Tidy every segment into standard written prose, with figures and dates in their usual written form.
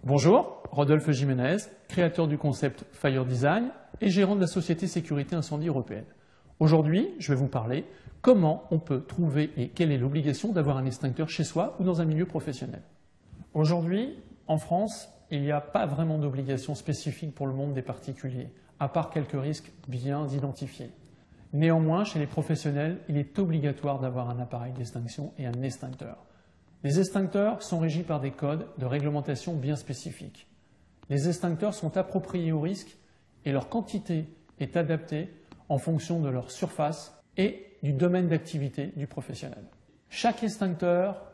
Bonjour, Rodolphe Jiménez, créateur du concept Fire Design et gérant de la société Sécurité Incendie Européenne. Aujourd'hui, je vais vous parler comment on peut trouver et quelle est l'obligation d'avoir un extincteur chez soi ou dans un milieu professionnel. Aujourd'hui, en France, il n'y a pas vraiment d'obligation spécifique pour le monde des particuliers, à part quelques risques bien identifiés. Néanmoins, chez les professionnels, il est obligatoire d'avoir un appareil d'extinction et un extincteur. Les extincteurs sont régis par des codes de réglementation bien spécifiques. Les extincteurs sont appropriés au risque et leur quantité est adaptée en fonction de leur surface et du domaine d'activité du professionnel. Chaque extincteur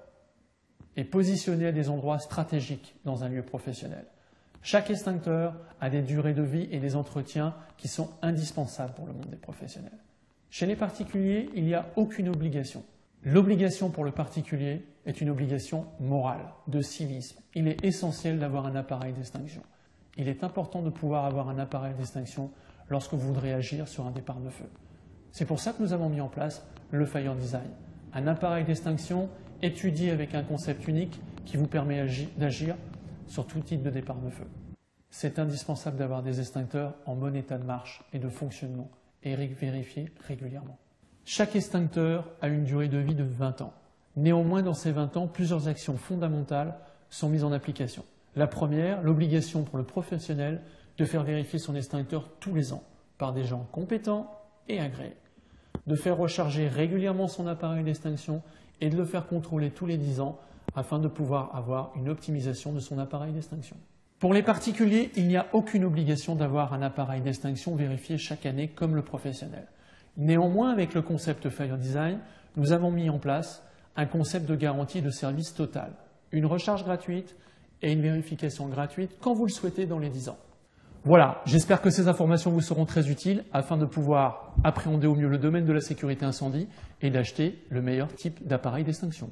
est positionné à des endroits stratégiques dans un lieu professionnel. Chaque extincteur a des durées de vie et des entretiens qui sont indispensables pour le monde des professionnels. Chez les particuliers, il n'y a aucune obligation. L'obligation pour le particulier est une obligation morale, de civisme. Il est essentiel d'avoir un appareil d'extinction. Il est important de pouvoir avoir un appareil d'extinction lorsque vous voudrez agir sur un départ de feu. C'est pour ça que nous avons mis en place le Fire Design, un appareil d'extinction étudié avec un concept unique qui vous permet d'agir sur tout type de départ de feu. C'est indispensable d'avoir des extincteurs en bon état de marche et de fonctionnement et vérifiés régulièrement. Chaque extincteur a une durée de vie de 20 ans. Néanmoins, dans ces 20 ans, plusieurs actions fondamentales sont mises en application. La première, l'obligation pour le professionnel de faire vérifier son extincteur tous les ans par des gens compétents et agréés. De faire recharger régulièrement son appareil d'extinction et de le faire contrôler tous les 10 ans afin de pouvoir avoir une optimisation de son appareil d'extinction. Pour les particuliers, il n'y a aucune obligation d'avoir un appareil d'extinction vérifié chaque année comme le professionnel. Néanmoins, avec le concept Fire Design, nous avons mis en place un concept de garantie de service total, une recharge gratuite et une vérification gratuite quand vous le souhaitez dans les 10 ans. Voilà, j'espère que ces informations vous seront très utiles afin de pouvoir appréhender au mieux le domaine de la sécurité incendie et d'acheter le meilleur type d'appareil d'extinction.